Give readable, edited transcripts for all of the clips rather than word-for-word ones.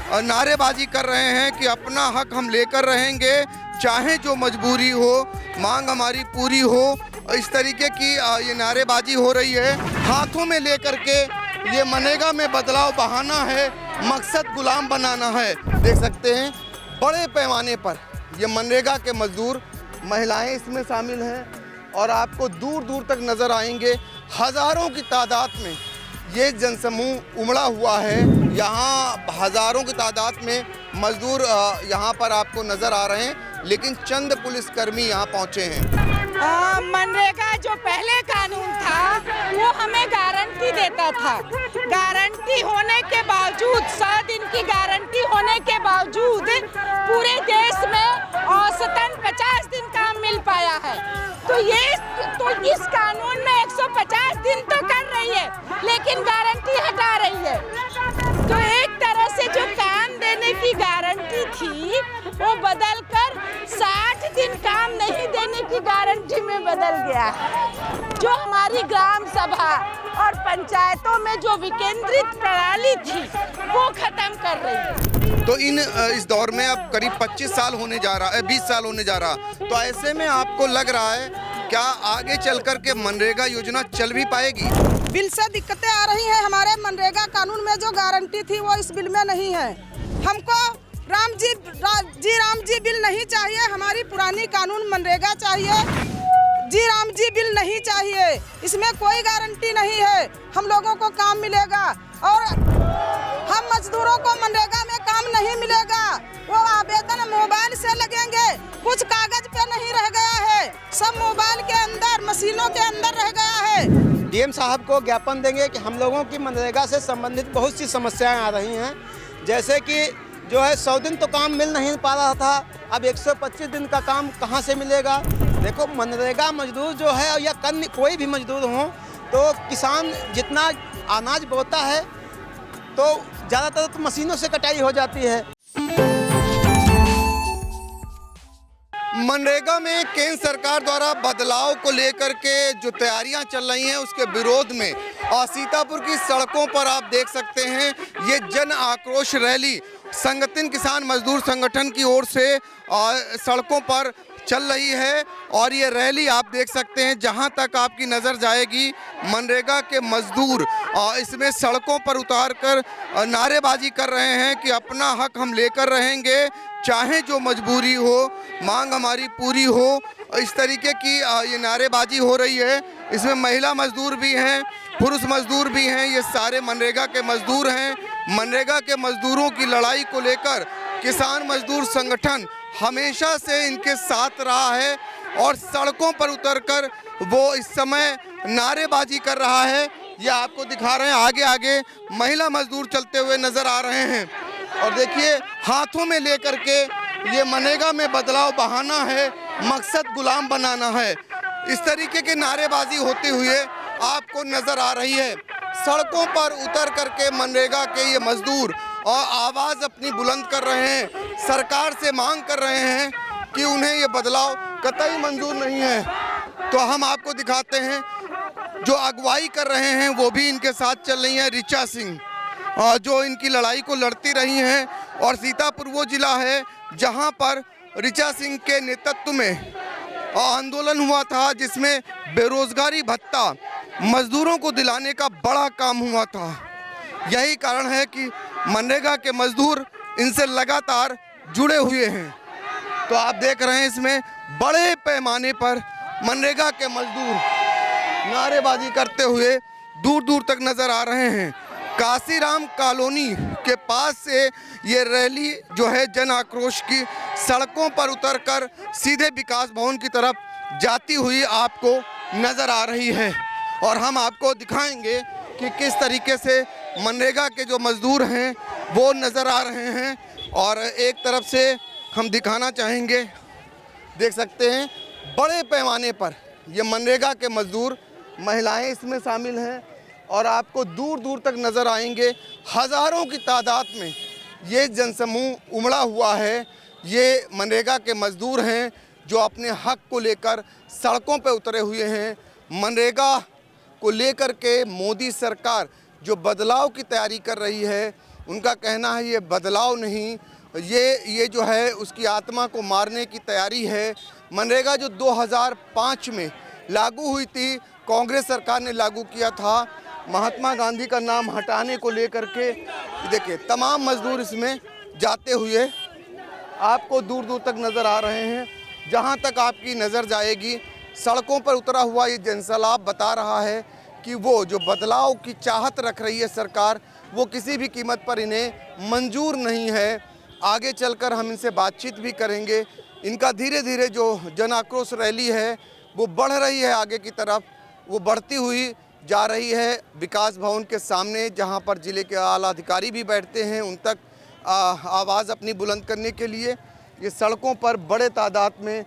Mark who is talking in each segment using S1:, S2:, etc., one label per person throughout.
S1: नारेबाजी कर रहे हैं कि अपना हक हम लेकर रहेंगे, चाहे जो मजबूरी हो, मांग हमारी पूरी हो। इस तरीके की ये नारेबाजी हो रही है। हाथों में लेकर के ये मनरेगा में बदलाव बहाना है, मकसद गुलाम बनाना है। देख सकते हैं बड़े पैमाने पर ये मनरेगा के मजदूर, महिलाएं इसमें शामिल हैं और आपको दूर दूर तक नज़र आएंगे। हज़ारों की तादाद में ये जनसमूह उमड़ा हुआ है। यहाँ हज़ारों की तादाद में मजदूर यहाँ पर आपको नज़र आ रहे हैं, लेकिन चंद पुलिसकर्मी यहाँ पहुँचे हैं।
S2: मनरेगा जो पहले कानून था वो हमें गारंटी देता था। गारंटी होने के बावजूद, 100 दिन की गारंटी होने के बावजूद पूरे देश में औसतन 50 दिन काम मिल पाया है। तो इस कानून में 150 दिन तो कर रही है, लेकिन गारंटी हटा रही है। तो एक तरह से जो काम देने की गारंटी थी वो बदल कर 60 दिन काम नहीं देने की गारंटी में बदल गया है। जो हमारी ग्राम सभा और पंचायतों में जो विकेंद्रित प्रणाली थी वो खत्म कर रही है।
S1: तो इस दौर में अब करीब 25 साल होने जा रहा है, 20 साल होने जा रहा, तो ऐसे में आपको लग रहा है क्या आगे चल कर के मनरेगा योजना चल भी पाएगी?
S3: बिल से दिक्कतें आ रही हैं। हमारे मनरेगा कानून में जो गारंटी थी वो इस बिल में नहीं है। हमको राम जी बिल नहीं चाहिए, हमारी पुरानी कानून मनरेगा चाहिए। राम जी बिल नहीं चाहिए, इसमें कोई गारंटी नहीं है हम लोगों को काम मिलेगा और हम मजदूरों को मनरेगा में काम नहीं मिलेगा। वो आवेदन मोबाइल से लगेंगे, कुछ कागज पे नहीं रह गया है, सब मोबाइल के अंदर, मशीनों के अंदर रह गया है।
S4: डीएम साहब को ज्ञापन देंगे कि हम लोगों की मनरेगा से संबंधित बहुत सी समस्याएं आ रही हैं, जैसे कि जो है 100 दिन तो काम मिल नहीं पा रहा था, अब 125 दिन का काम कहां से मिलेगा। देखो मनरेगा मजदूर जो है या कोई भी मजदूर हो, तो किसान जितना अनाज बोता है तो ज़्यादातर तो मशीनों से कटाई हो जाती है।
S1: मनरेगा में केंद्र सरकार द्वारा बदलाव को लेकर के जो तैयारियां चल रही हैं उसके विरोध में और सीतापुर की सड़कों पर आप देख सकते हैं ये जन आक्रोश रैली संगठन किसान मजदूर संगठन की ओर से सड़कों पर चल रही है। और ये रैली आप देख सकते हैं जहां तक आपकी नज़र जाएगी मनरेगा के मजदूर इसमें सड़कों पर उतार कर नारेबाजी कर रहे हैं कि अपना हक हम लेकर रहेंगे, चाहे जो मजबूरी हो, मांग हमारी पूरी हो। इस तरीके की ये नारेबाजी हो रही है। इसमें महिला मजदूर भी हैं, पुरुष मजदूर भी हैं, ये सारे मनरेगा के मजदूर हैं। मनरेगा के मजदूरों की लड़ाई को लेकर किसान मजदूर संगठन हमेशा से इनके साथ रहा है और सड़कों पर उतरकर वो इस समय नारेबाजी कर रहा है। ये आपको दिखा रहे हैं, आगे आगे महिला मजदूर चलते हुए नज़र आ रहे हैं और देखिए हाथों में लेकर के ये मनरेगा में बदलाव बहाना है, मकसद गुलाम बनाना है। इस तरीके की नारेबाजी होते हुए आपको नज़र आ रही है। सड़कों पर उतर करके मनरेगा के ये मजदूर और आवाज़ अपनी बुलंद कर रहे हैं, सरकार से मांग कर रहे हैं कि उन्हें ये बदलाव कतई मंजूर नहीं है। तो हम आपको दिखाते हैं जो अगुवाई कर रहे हैं वो भी इनके साथ चल रही हैं, ऋचा सिंह, जो इनकी लड़ाई को लड़ती रही हैं। और सीतापुर वो जिला है जहां पर ऋचा सिंह के नेतृत्व में आंदोलन हुआ था जिसमें बेरोजगारी भत्ता मजदूरों को दिलाने का बड़ा काम हुआ था। यही कारण है कि मनरेगा के मजदूर इनसे लगातार जुड़े हुए हैं। तो आप देख रहे हैं इसमें बड़े पैमाने पर मनरेगा के मजदूर नारेबाजी करते हुए दूर दूर तक नजर आ रहे हैं। काशीराम कॉलोनी के पास से ये रैली जो है जन आक्रोश की सड़कों पर उतरकर सीधे विकास भवन की तरफ जाती हुई आपको नज़र आ रही है। और हम आपको दिखाएंगे कि किस तरीके से मनरेगा के जो मजदूर हैं वो नज़र आ रहे हैं। और एक तरफ से हम दिखाना चाहेंगे, देख सकते हैं बड़े पैमाने पर ये मनरेगा के मजदूर, महिलाएं इसमें शामिल हैं और आपको दूर दूर तक नज़र आएंगे। हज़ारों की तादाद में ये जनसमूह उमड़ा हुआ है। ये मनरेगा के मजदूर हैं जो अपने हक को लेकर सड़कों पर उतरे हुए हैं। मनरेगा को लेकर के मोदी सरकार जो बदलाव की तैयारी कर रही है उनका कहना है ये बदलाव नहीं, ये जो है उसकी आत्मा को मारने की तैयारी है। मनरेगा जो 2005 में लागू हुई थी, कांग्रेस सरकार ने लागू किया था, महात्मा गांधी का नाम हटाने को लेकर के। देखिए तमाम मजदूर इसमें जाते हुए आपको दूर दूर तक नज़र आ रहे हैं। जहां तक आपकी नज़र जाएगी सड़कों पर उतरा हुआ ये जनसैलाब बता रहा है कि वो जो बदलाव की चाहत रख रही है सरकार, वो किसी भी कीमत पर इन्हें मंजूर नहीं है। आगे चलकर हम इनसे बातचीत भी करेंगे। इनका धीरे धीरे जो जन आक्रोश रैली है वो बढ़ रही है आगे की तरफ, वो बढ़ती हुई जा रही है विकास भवन के सामने, जहां पर ज़िले के आला अधिकारी भी बैठते हैं उन तक आवाज़ अपनी बुलंद करने के लिए। ये सड़कों पर बड़े तादाद में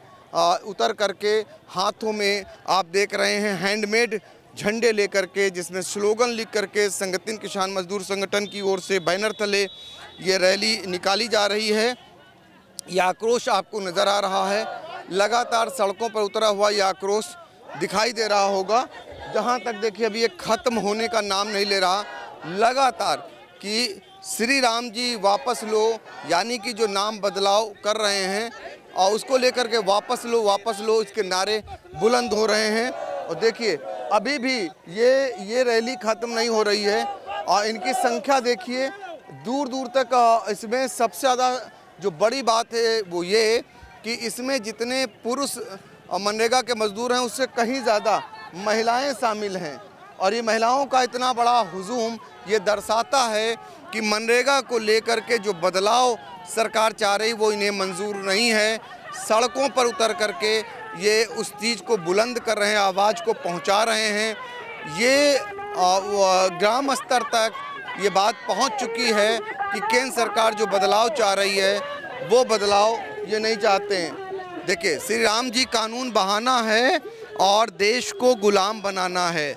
S1: उतर करके हाथों में आप देख रहे हैं हैंडमेड झंडे लेकर के, जिसमें स्लोगन लिख करके संगठन किसान मजदूर संगठन की ओर से बैनर तले ये रैली निकाली जा रही है। ये आक्रोश आपको नज़र आ रहा है, लगातार सड़कों पर उतरा हुआ ये आक्रोश दिखाई दे रहा होगा। जहां तक देखिए अभी ये ख़त्म होने का नाम नहीं ले रहा, लगातार कि श्री राम जी वापस लो, यानी कि जो नाम बदलाव कर रहे हैं और उसको लेकर के वापस लो इसके नारे बुलंद हो रहे हैं। और देखिए अभी भी ये रैली ख़त्म नहीं हो रही है और इनकी संख्या देखिए दूर दूर तक। इसमें सबसे ज़्यादा जो बड़ी बात है वो ये कि इसमें जितने पुरुष मनरेगा के मजदूर हैं उससे कहीं ज़्यादा महिलाएं शामिल हैं। और ये महिलाओं का इतना बड़ा हुजूम ये दर्शाता है कि मनरेगा को लेकर के जो बदलाव सरकार चाह रही वो इन्हें मंजूर नहीं है। सड़कों पर उतर करके ये उस चीज़ को बुलंद कर रहे हैं, आवाज़ को पहुंचा रहे हैं। ये ग्राम स्तर तक ये बात पहुंच चुकी है कि केंद्र सरकार जो बदलाव चाह रही है वो बदलाव ये नहीं चाहते हैं। देखिए श्री राम जी कानून बहाना है और देश को गुलाम बनाना है,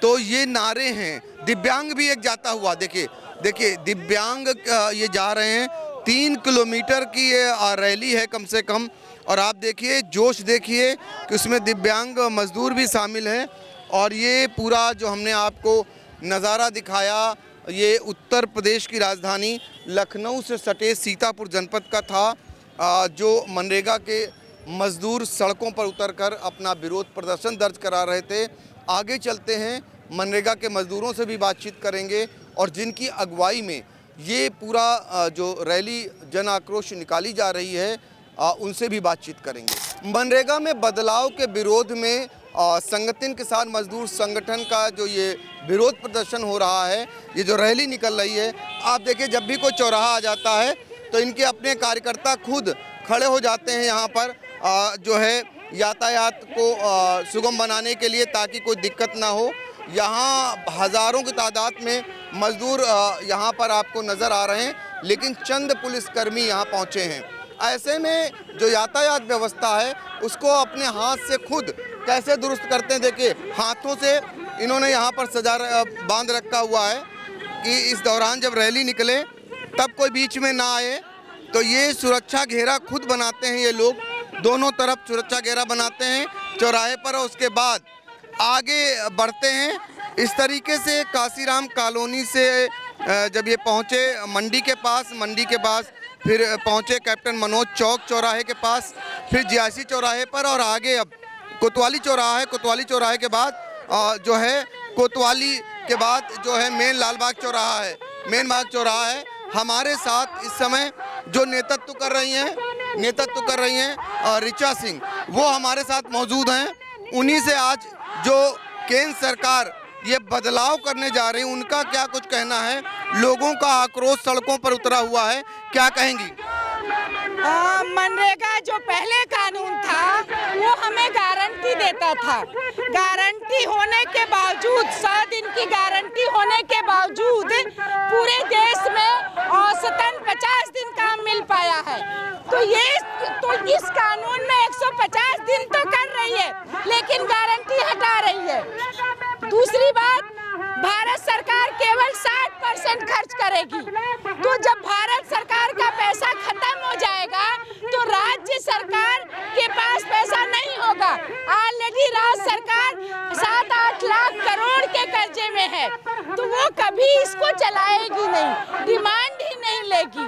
S1: तो ये नारे हैं। दिव्यांग भी एक जाता हुआ देखिए दिव्यांग ये जा रहे हैं, 3 किलोमीटर की ये रैली है कम से कम। और आप देखिए जोश देखिए कि उसमें दिव्यांग मजदूर भी शामिल हैं। और ये पूरा जो हमने आपको नज़ारा दिखाया ये उत्तर प्रदेश की राजधानी लखनऊ से सटे सीतापुर जनपद का था, जो मनरेगा के मजदूर सड़कों पर उतरकर अपना विरोध प्रदर्शन दर्ज करा रहे थे। आगे चलते हैं, मनरेगा के मजदूरों से भी बातचीत करेंगे और जिनकी अगुवाई में ये पूरा जो रैली जन आक्रोश निकाली जा रही है उनसे भी बातचीत करेंगे। मनरेगा में बदलाव के विरोध में संगठन किसान मजदूर संगठन का जो ये विरोध प्रदर्शन हो रहा है, ये जो रैली निकल रही है, आप देखिए जब भी कोई चौराहा आ जाता है तो इनके अपने कार्यकर्ता खुद खड़े हो जाते हैं यहाँ पर जो है यातायात को सुगम बनाने के लिए, ताकि कोई दिक्कत ना हो। यहाँ हज़ारों की तादाद में मजदूर यहाँ पर आपको नज़र आ रहे हैं, लेकिन चंद पुलिसकर्मी यहाँ पहुँचे हैं। ऐसे में जो यातायात व्यवस्था है उसको अपने हाथ से खुद कैसे दुरुस्त करते हैं। देखिए हाथों से इन्होंने यहाँ पर बांध रखा हुआ है कि इस दौरान जब रैली निकले तब कोई बीच में ना आए। तो ये सुरक्षा घेरा खुद बनाते हैं ये लोग, दोनों तरफ सुरक्षा घेरा बनाते हैं चौराहे पर, और उसके बाद आगे बढ़ते हैं। इस तरीके से काशीराम कॉलोनी से जब ये पहुँचे मंडी के पास फिर पहुँचे कैप्टन मनोज चौक चौराहे के पास, फिर जियासी चौराहे पर, और आगे अब कोतवाली चौराहा है। कोतवाली चौराहे के बाद जो है कोतवाली के बाद जो है मेन लालबाग चौराहा है, मेन बाग चौराहा है। हमारे साथ इस समय जो नेतृत्व कर रही हैं ऋचा सिंह, वो हमारे साथ मौजूद हैं। उन्हीं से आज जो केंद्र सरकार ये बदलाव करने जा रही है उनका क्या कुछ कहना है। लोगों का आक्रोश सड़कों पर उतरा हुआ है, क्या कहेंगी?
S2: मनरेगा जो पहले कानून था वो हमें गारंटी देता था। गारंटी होने के बावजूद, 100 दिन की गारंटी होने के बावजूद पूरे देश में औसतन 50 दिन काम मिल पाया है। तो इस कानून में 150 दिन तो कर रही है, लेकिन गारंटी हटा रही है। दूसरी बात, भारत सरकार केवल 60% खर्च करेगी। तो जब भारत सरकार का पैसा खत्म हो जाएगा तो राज्य सरकार के पास पैसा नहीं होगा। ऑलरेडी राज्य सरकार 7-8 लाख करोड़ के कर्जे में है। तो वो कभी इसको चलाएगी नहीं, डिमांड ही नहीं लेगी।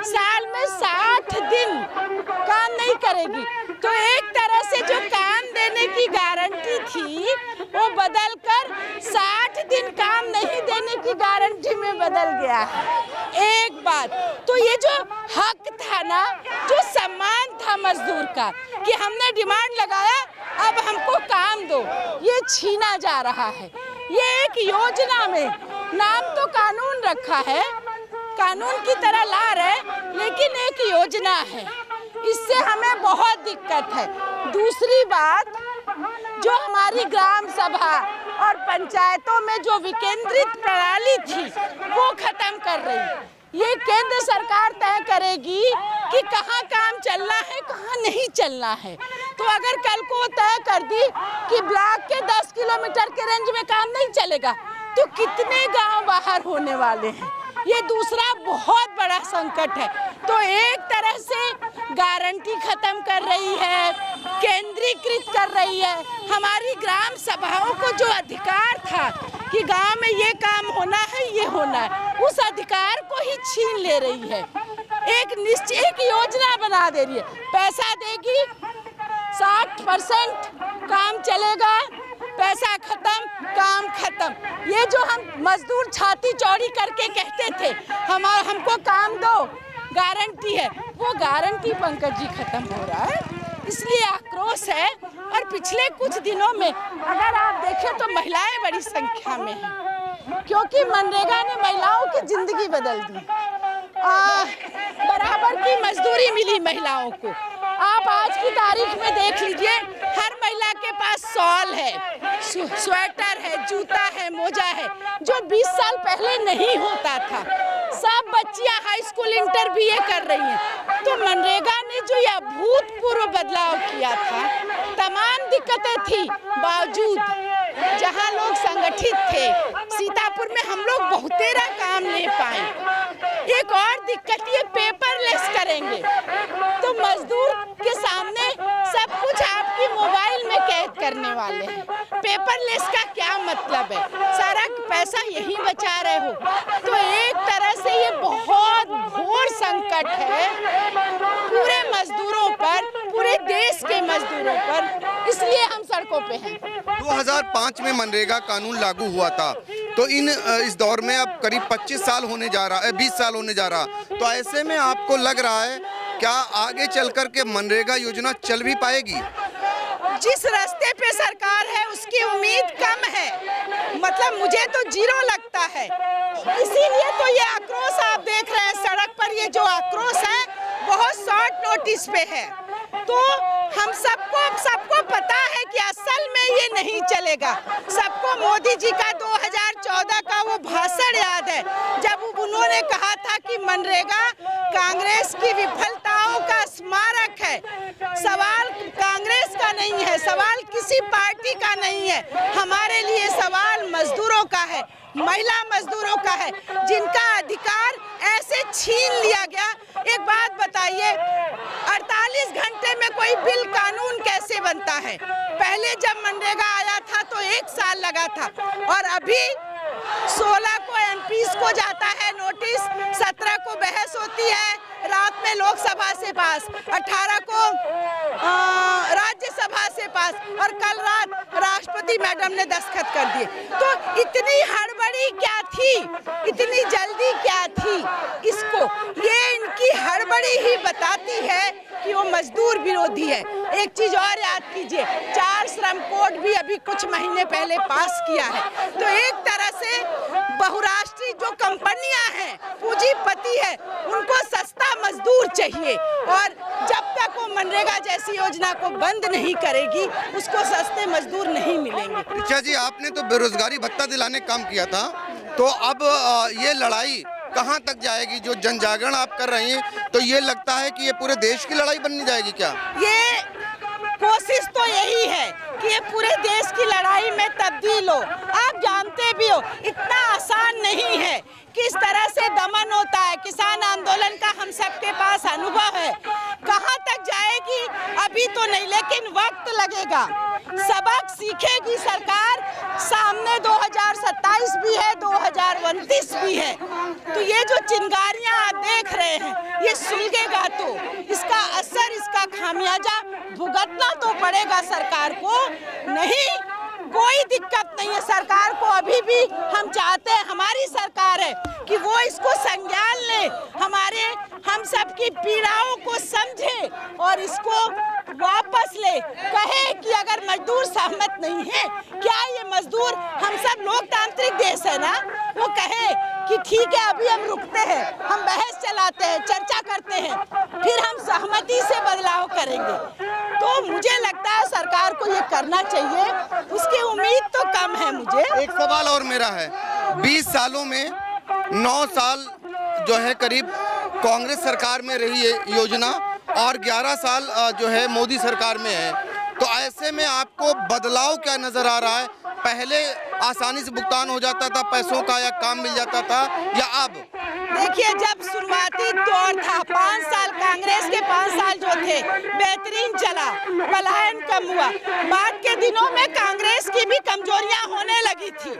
S2: साल में 60 दिन काम नहीं करेगी। तो एक तरह से जो काम देने की गारंटी थी वो बदल कर 60 दिन काम नहीं देने की गारंटी में बदल गया है। एक बात तो ये जो हक था ना, जो सम्मान था मजदूर का कि हमने डिमांड लगाया अब हमको काम दो, ये छीना जा रहा है। ये एक योजना में नाम तो कानून रखा है, कानून की तरह ला रहे, लेकिन एक योजना है, इससे हमें बहुत दिक्कत है। दूसरी बात, जो हमारी ग्राम सभा और पंचायतों में जो विकेंद्रित प्रणाली थी वो खत्म कर रही। ये केंद्र सरकार तय करेगी कि कहाँ काम चलना है, कहाँ नहीं चलना है। तो अगर कल को तय कर दी कि ब्लॉक के 10 किलोमीटर के रेंज में काम नहीं चलेगा, तो कितने गांव बाहर होने वाले हैं। ये दूसरा बहुत बड़ा संकट है। तो एक तरह से गारंटी खत्म कर रही है, केंद्रीकृत कर रही है। हमारी ग्राम सभाओं को जो अधिकार था कि गांव में ये काम होना है, ये होना है, उस अधिकार को ही छीन ले रही है। एक योजना बना दे रही है, पैसा देगी, 60% काम चलेगा, पैसा खत्म, काम खत्म। ये जो हम मजदूर छाती चौड़ी करके कहते थे हमको काम दो, गारंटी है, वो गारंटी पंकज जी खत्म हो रहा है। इसलिए आक्रोश है। और पिछले कुछ दिनों में अगर आप देखें तो महिलाएं बड़ी संख्या में हैं, क्योंकि मनरेगा ने महिलाओं की जिंदगी बदल दी। बराबर की मजदूरी मिली महिलाओं को। आप आज की तारीख में देख लीजिए, हर महिला के पास शॉल है, स्वेटर है, जूता है, मोजा है, जो 20 साल पहले नहीं होता था। सब बच्चियां हाई स्कूल इंटर बीए कर रही हैं। तो मनरेगा ने जो यह अभूतपूर्व बदलाव किया था, तमाम दिक्कतें थी बावजूद, जहां लोग संगठित थे, सीतापुर में हम लोग बहुतेरा काम ले पाए। एक और दिक्कत, ये पेपरलेस करेंगे तो मजदूर के सामने सब कुछ आपकी मोबाइल में कैद करने वाले हैं। पेपरलेस का क्या मतलब है? सारा पैसा यही बचा रहे हो। तो एक तरह से ये बहुत घोर संकट है पूरे मजदूरों पर, पूरे देश के मजदूरों पर। इसलिए हम सड़कों पे हैं।
S1: 2005 में मनरेगा कानून लागू हुआ था, तो इस दौर में अब करीब 25 साल होने जा रहा है, 20 साल होने जा रहा। तो ऐसे में आपको लग रहा है क्या आगे चल कर के मनरेगा योजना चल भी पाएगी?
S2: जिस रास्ते पे सरकार है उसकी उम्मीद कम है, मतलब मुझे तो जीरो लगता है। इसीलिए तो ये आक्रोश आप देख रहे हैं सड़क पर, ये जो आक्रोश है बहुत शॉर्ट नोटिस पे है। तो हम सबको पता है कि असल में ये नहीं चलेगा। सबको मोदी जी का 2014 का वो भाषण याद है, जब उन्होंने कहा था कि मनरेगा कांग्रेस की विफलताओं का स्मारक है। सवाल कांग्रेस का नहीं है, सवाल किसी पार्टी का नहीं है, हमारे लिए सवाल मजदूरों का है, महिला मजदूरों का है, जिनका अधिकार ऐसे छीन लिया गया। एक बात बताइए, 48 घंटे में कोई बिल कानून कैसे बनता है? पहले जब मनरेगा आया था तो 1 साल लगा था, और अभी 16 को एमपीज को जाता है नोटिस, 17 को बहस होती है, रात में लोकसभा से पास, 18 को राज्यसभा से पास, और कल रात राष्ट्रपति मैडम ने दस्तखत कर दिए। तो इतनी हड़बड़ी क्या थी, इतनी जल्दी क्या थी इसको? ये इनकी हड़बड़ी ही बताती है कि वो मजदूर विरोधी है। एक चीज और याद कीजिए, 4 श्रम कोड भी अभी कुछ महीने पहले पास किया है। तो एक तरह से बहुराष्ट्रीय जो कंपनियां हैं, पूंजीपति है, उनको सस्ता मजदूर चाहिए, और जब तक वो मनरेगा जैसी योजना को बंद नहीं करेगी उसको सस्ते मजदूर नहीं मिलेंगे।
S1: अच्छा जी, आपने तो बेरोजगारी भत्ता दिलाने का काम किया था, तो अब ये लड़ाई कहाँ तक जाएगी? जो जन जागरण आप कर रही हैं, तो ये लगता है कि ये पूरे देश की लड़ाई बननी जाएगी क्या?
S2: ये कोशिश तो यही है कि ये पूरे देश की लड़ाई में तब्दील हो। आप जानते भी हो इतना आसान नहीं है, किस तरह से दमन होता है। किसान आंदोलन का हम सबके पास अनुभव है, कहाँ तक जाएगी अभी तो नहीं, लेकिन वक्त लगेगा। सबक सीखेगी सरकार, सामने 2027 भी है, 2029 भी है। तो ये जो चिंगारियां आप देख रहे हैं, ये सुलगेगा तो इसका असर, इसका खामियाजा भुगतना तो पड़ेगा सरकार को। नहीं, कोई दिक्कत नहीं है सरकार को। अभी भी हम चाहते हैं, हमारी सरकार है कि वो इसको संज्ञान ले, हम सब की पीड़ाओं को समझे और इसको वापस ले। कहे कि अगर मजदूर सहमत नहीं है, क्या ये मजदूर, हम सब लोकतांत्रिक देश है ना, वो कहे कि ठीक है अभी हम रुकते हैं, हम बहस चलाते हैं, चर्चा करते हैं, फिर हम सहमति से बदलाव करेंगे। तो मुझे लगता है सरकार को ये करना चाहिए, उसकी उम्मीद तो कम है मुझे।
S1: एक सवाल और मेरा है, 20 सालों में 9 साल जो है करीब कांग्रेस सरकार में रही है योजना और 11 साल जो है मोदी सरकार में है, तो ऐसे में आपको बदलाव क्या नजर आ रहा है? पहले आसानी से भुगतान हो जाता था पैसों का या काम मिल जाता था, या अब?
S2: देखिए, जब शुरुआती दौर था 5 साल, कांग्रेस के 5 साल जो थे बेहतरीन चला, पलायन कम हुआ। बाद के दिनों में कांग्रेस की भी कमजोरियां होने लगी थी,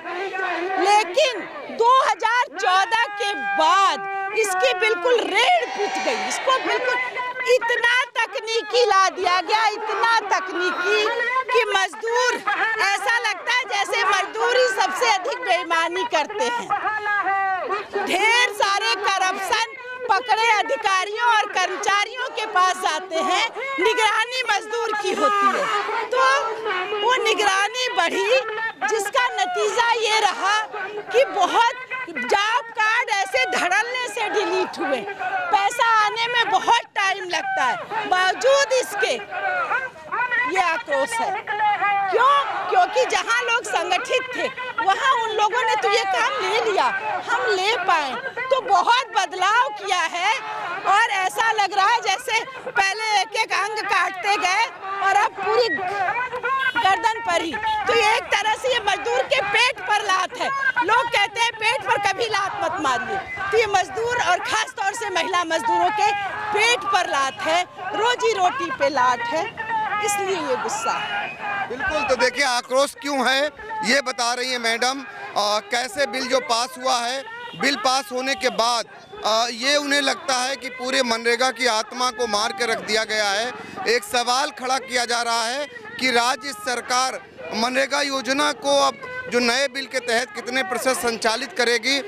S2: लेकिन 2014 के बाद इसकी बिल्कुल रेड़ पिट गई। इसको बिल्कुल इतना तकनीकी ला दिया गया, इतना तकनीकी कि मजदूर, ऐसा लगता है जैसे मजदूर ही सबसे अधिक बेईमानी करते हैं। ढेर सारे करप्शन पकड़े अधिकारियों और कर्मचारियों के पास जाते हैं, निगरानी मजदूर की होती है। तो वो निगरानी बढ़ी, जिसका नतीजा ये रहा कि बहुत जॉब कार्ड ऐसे धड़ल्ले से डिलीट हुए, पैसा आने में बहुत टाइम लगता है। बावजूद इसके ये आक्रोश है। क्यों? क्योंकि जहां लोग संगठित थे वहां उन लोगों ने तो ये काम ले लिया, हम ले पाए, तो बहुत बदलाव किया है। और ऐसा लग रहा है जैसे पहले एक एक अंग काटते गए और अब पूरी गर्दन पर ही। तो ये एक तरह से ये मजदूर के पेट पर लात है। लोग कहते हैं पेट पर कभी लात मत मारिए, तो ये मजदूर और खास तौर से महिला मजदूरों के पेट पर लात है, रोजी रोटी पे लात है, इसलिए ये गुस्सा है।
S1: बिल्कुल, तो देखिए आक्रोश क्यों है ये बता रही है मैडम। कैसे बिल जो पास हुआ है, बिल पास होने के बाद ये उन्हें लगता है कि पूरे मनरेगा की आत्मा को मार के रख दिया गया है। एक सवाल खड़ा किया जा रहा है कि राज्य सरकार मनरेगा योजना को अब जो नए बिल के तहत कितने % संचालित करेगी,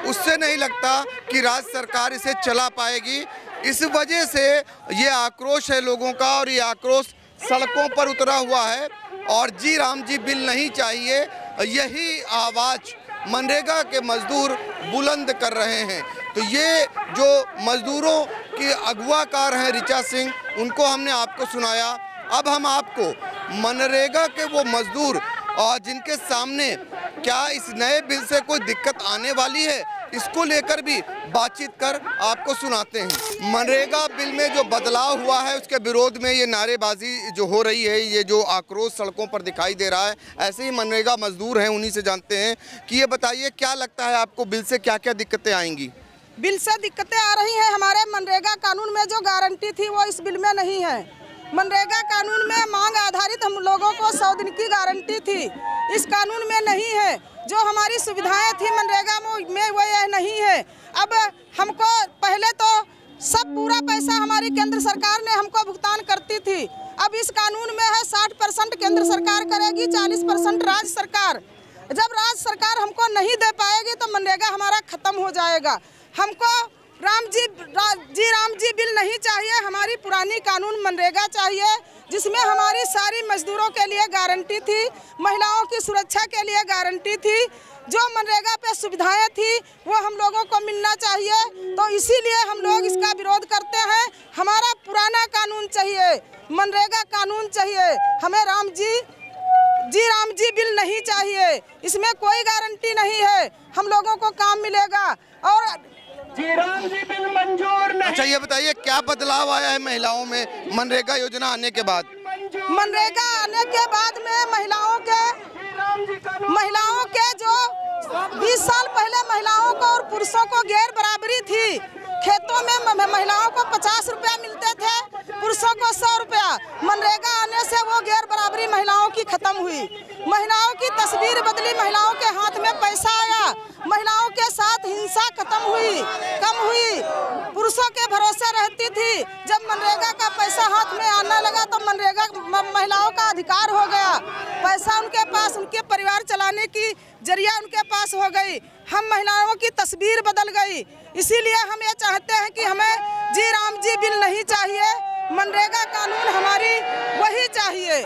S1: उससे नहीं लगता कि राज्य सरकार इसे चला पाएगी। इस वजह से ये आक्रोश है लोगों का, और ये आक्रोश सड़कों पर उतरा हुआ है। और जी राम जी बिल नहीं चाहिए, यही आवाज़ मनरेगा के मजदूर बुलंद कर रहे हैं। तो ये जो मजदूरों की अगुवाकार हैं ऋचा सिंह, उनको हमने आपको सुनाया। अब हम आपको मनरेगा के वो मजदूर और जिनके सामने क्या इस नए बिल से कोई दिक्कत आने वाली है, इसको लेकर भी बातचीत कर आपको सुनाते हैं। मनरेगा बिल में जो बदलाव हुआ है उसके विरोध में ये नारेबाजी जो हो रही है, ये जो आक्रोश सड़कों पर दिखाई दे रहा है, ऐसे ही मनरेगा मजदूर हैं, उन्हीं से जानते हैं कि ये बताइए क्या लगता है आपको बिल से क्या क्या दिक्कतें आएंगी?
S3: बिल से दिक्कतें आ रही हैं। हमारे मनरेगा कानून में जो गारंटी थी वो इस बिल में नहीं है। मनरेगा कानून में मांग आधारित हम लोगों को 100 दिन की गारंटी थी, इस कानून में नहीं है। जो हमारी सुविधाएं थी मनरेगा में वो यह नहीं है। अब हमको पहले तो सब पूरा पैसा हमारी केंद्र सरकार ने हमको भुगतान करती थी, अब इस कानून में है 60% केंद्र सरकार करेगी, 40% राज्य सरकार। जब राज्य सरकार हमको नहीं दे पाएगी तो मनरेगा हमारा खत्म हो जाएगा। हमको राम जी बिल नहीं चाहिए, हमारी पुरानी कानून मनरेगा चाहिए, जिसमें हमारी सारी मजदूरों के लिए गारंटी थी, महिलाओं की सुरक्षा के लिए गारंटी थी, जो मनरेगा पे सुविधाएं थी वो हम लोगों को मिलना चाहिए। तो इसीलिए हम लोग इसका विरोध करते हैं। हमारा पुराना कानून चाहिए, मनरेगा कानून चाहिए, हमें राम जी बिल नहीं चाहिए। इसमें कोई गारंटी नहीं है हम लोगों को काम मिलेगा। और
S5: जी राम जी बिल मंजूर नहीं।
S1: अच्छा, ये बताइए क्या बदलाव आया है महिलाओं में मनरेगा योजना आने के बाद?
S3: मनरेगा आने के बाद में महिलाओं के जो 20 साल पहले महिलाओं को और पुरुषों को गैर बराबरी थी। खेतों में महिलाओं को 50 रुपया मिलते थे, पुरुषों को 100 रुपया। मनरेगा आने से वो गैर बराबरी महिलाओं की खत्म हुई, महिलाओं की तस्वीर बदली, भरोसा रहती थी। जब मनरेगा का पैसा हाथ में आने लगा तो मनरेगा महिलाओं का अधिकार हो गया। पैसा उनके पास, उनके परिवार चलाने की जरिया उनके पास हो गई। हम महिलाओं की तस्वीर बदल गई। इसीलिए हम ये चाहते हैं कि हमें जी राम जी बिल नहीं चाहिए, मनरेगा कानून हमारी वही चाहिए।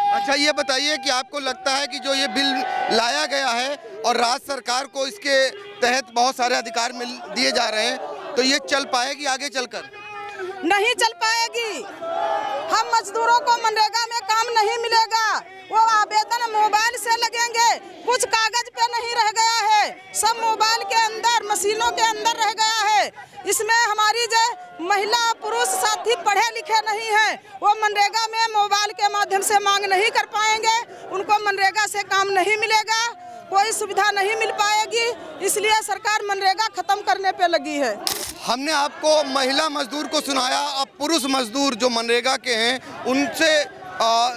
S1: अच्छा, ये बताइए कि आपको लगता है कि जो ये बिल लाया गया है और राज्य सरकार को इसके तहत बहुत सारे अधिकार मिल दिए जा रहे हैं, तो ये चल पाएगी आगे चलकर?
S3: नहीं चल पाएगी। हम मजदूरों को मनरेगा में काम नहीं मिलेगा। वो आवेदन मोबाइल से लगेंगे, कुछ कागज पे नहीं रह गया है, सब मोबाइल के अंदर, मशीनों के अंदर रह गया है। इसमें हमारी जो महिला पुरुष साथी पढ़े लिखे नहीं हैं, वो मनरेगा में मोबाइल के माध्यम से मांग नहीं कर पाएंगे। उनको मनरेगा से काम नहीं मिलेगा, कोई सुविधा नहीं मिल पाएगी। इसलिए सरकार मनरेगा खत्म करने पे लगी है।
S1: हमने आपको महिला मजदूर को सुनाया, अब पुरुष मजदूर जो मनरेगा के हैं उनसे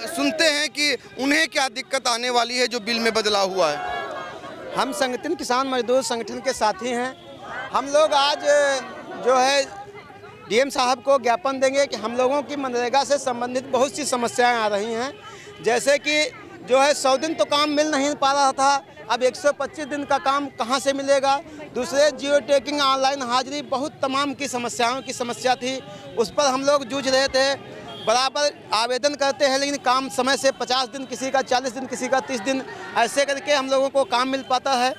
S1: सुनते हैं कि उन्हें क्या दिक्कत आने वाली है जो बिल में बदलाव हुआ है।
S4: हम संगठन किसान मजदूर संगठन के साथी हैं। हम लोग आज जो है डीएम साहब को ज्ञापन देंगे कि हम लोगों की मनरेगा से संबंधित बहुत सी समस्याएं आ रही हैं। जैसे कि जो है 100 दिन तो काम मिल नहीं पा रहा था, अब 125 दिन का काम कहां से मिलेगा। दूसरे जियो टैगिंग, ऑनलाइन हाजिरी, बहुत तमाम की समस्याओं की समस्या थी, उस पर हम लोग जूझ रहे थे। बराबर आवेदन करते हैं लेकिन काम समय से 50 दिन, किसी का 40 दिन, किसी का 30 दिन, ऐसे करके हम लोगों को काम मिल पाता है।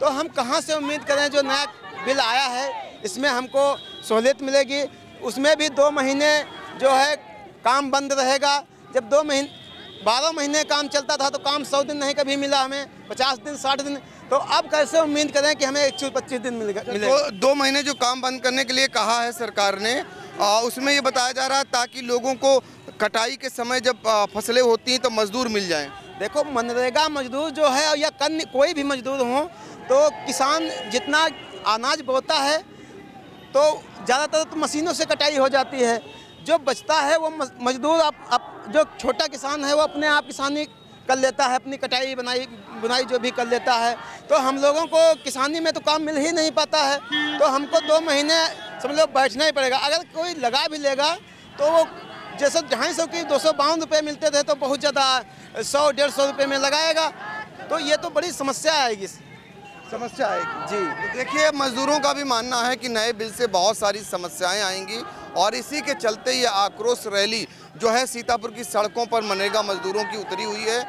S4: तो हम कहां से उम्मीद करें जो नया बिल आया है इसमें हमको सहूलियत मिलेगी। उसमें भी 2 महीने जो है काम बंद रहेगा। जब 12 महीने काम चलता था तो काम 100 दिन नहीं कभी मिला हमें, 50 दिन, 60 दिन। तो अब कैसे उम्मीद करें कि हमें 125 दिन मिलेगा।
S1: तो 2 महीने जो काम बंद करने के लिए कहा है सरकार ने, उसमें ये बताया जा रहा है ताकि लोगों को कटाई के समय जब फसलें होती हैं तो मजदूर मिल जाएं।
S4: देखो, मनरेगा मजदूर जो है या कोई भी मजदूर हो, तो किसान जितना अनाज बोता है तो ज़्यादातर तो मशीनों से कटाई हो जाती है। जो बचता है वो मजदूर जो छोटा किसान है वो अपने आप किसानी कर लेता है, अपनी कटाई बुनाई जो भी कर लेता है। तो हम लोगों को किसानी में तो काम मिल ही नहीं पाता है, तो हमको 2 महीने समझ लो बैठना ही पड़ेगा। अगर कोई लगा भी लेगा तो वो जैसे 250 की 252 रुपये मिलते थे तो बहुत ज़्यादा 100-150 रुपये में लगाएगा, तो ये तो बड़ी समस्या आएगी।
S1: समस्या आएगी
S4: जी।
S1: तो देखिए, मजदूरों का भी मानना है कि नए बिल से बहुत सारी समस्याएं आएंगी और इसी के चलते ये आक्रोश रैली जो है सीतापुर की सड़कों पर मनरेगा मजदूरों की उतरी हुई है,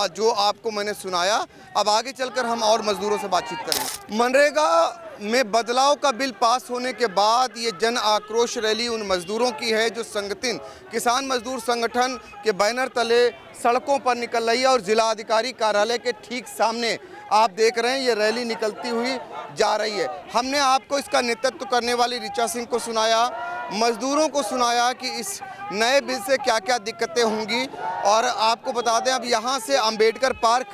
S1: जो आपको मैंने सुनाया। अब आगे चलकर हम और मजदूरों से बातचीत करेंगे। मनरेगा में बदलाव का बिल पास होने के बाद ये जन आक्रोश रैली उन मजदूरों की है जो संगठन किसान मजदूर संगठन के बैनर तले सड़कों पर निकल रही है और जिला अधिकारी कार्यालय के ठीक सामने आप देख रहे हैं ये रैली निकलती हुई जा रही है। हमने आपको इसका नेतृत्व करने वाली ऋचा सिंह को सुनाया, मजदूरों को सुनाया कि इस नए बिल से क्या क्या दिक्कतें होंगी। और आपको बता दें, अब यहाँ से अंबेडकर पार्क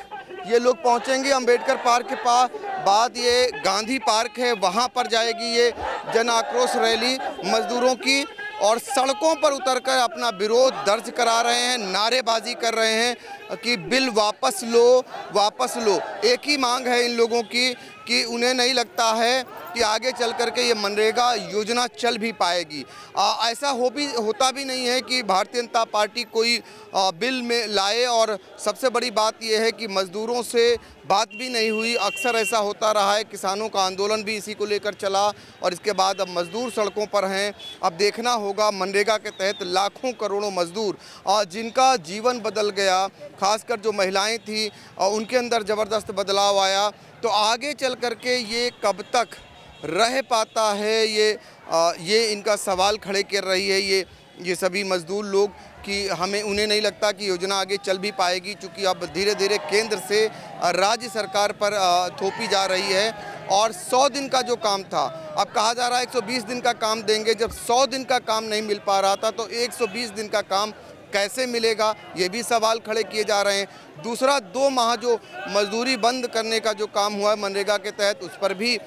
S1: ये लोग पहुँचेंगे। अंबेडकर पार्क के पास बाद ये गांधी पार्क है, वहाँ पर जाएगी ये जन आक्रोश रैली मजदूरों की, और सड़कों पर उतरकर अपना विरोध दर्ज करा रहे हैं, नारेबाजी कर रहे हैं कि बिल वापस लो, वापस लो। एक ही मांग है इन लोगों की कि उन्हें नहीं लगता है कि आगे चल करके ये मनरेगा योजना चल भी पाएगी। ऐसा होता भी नहीं है कि भारतीय जनता पार्टी कोई बिल में लाए, और सबसे बड़ी बात यह है कि मजदूरों से बात भी नहीं हुई। अक्सर ऐसा होता रहा है, किसानों का आंदोलन भी इसी को लेकर चला और इसके बाद अब मजदूर सड़कों पर हैं। अब देखना होगा मनरेगा के तहत लाखों करोड़ों मजदूर जिनका जीवन बदल गया, खासकर जो महिलाएं थी उनके अंदर ज़बरदस्त बदलाव आया, तो आगे चल करके ये कब तक रह पाता है, ये इनका सवाल खड़े कर रही है ये सभी मजदूर लोग कि उन्हें नहीं लगता कि योजना आगे चल भी पाएगी, क्योंकि अब धीरे धीरे केंद्र से राज्य सरकार पर थोपी जा रही है। और 100 दिन का जो काम था, अब कहा जा रहा है 120 दिन का काम देंगे। जब 100 दिन का काम नहीं मिल पा रहा था तो 120 दिन का काम कैसे मिलेगा, ये भी सवाल खड़े किए जा रहे हैं। दूसरा, 2 माह जो मजदूरी बंद करने का जो काम हुआ है मनरेगा के तहत, उस पर भी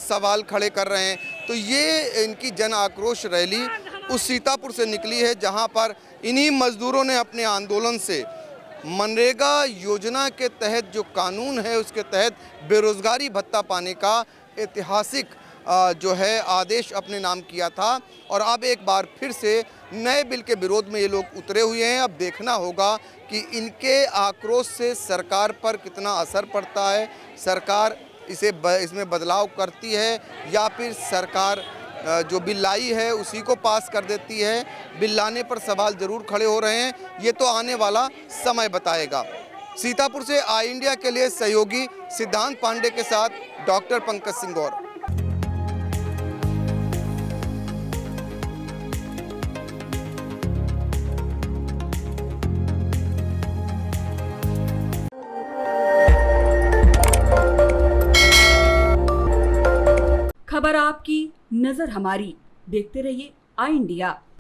S1: सवाल खड़े कर रहे हैं। तो ये इनकी जन आक्रोश रैली उस सीतापुर से निकली है जहां पर इन्हीं मजदूरों ने अपने आंदोलन से मनरेगा योजना के तहत जो कानून है उसके तहत बेरोजगारी भत्ता पाने का ऐतिहासिक जो है आदेश अपने नाम किया था और अब एक बार फिर से नए बिल के विरोध में ये लोग उतरे हुए हैं। अब देखना होगा कि इनके आक्रोश से सरकार पर कितना असर पड़ता है, सरकार इसमें बदलाव करती है या फिर सरकार जो बिल लाई है उसी को पास कर देती है। बिल लाने पर सवाल जरूर खड़े हो रहे हैं, ये तो आने वाला समय बताएगा। सीतापुर से आई इंडिया के लिए सहयोगी सिद्धांत पांडे के साथ डॉक्टर पंकज सिंह गौर।
S6: खबर आपकी, नजर हमारी। देखते रहिए आई इंडिया।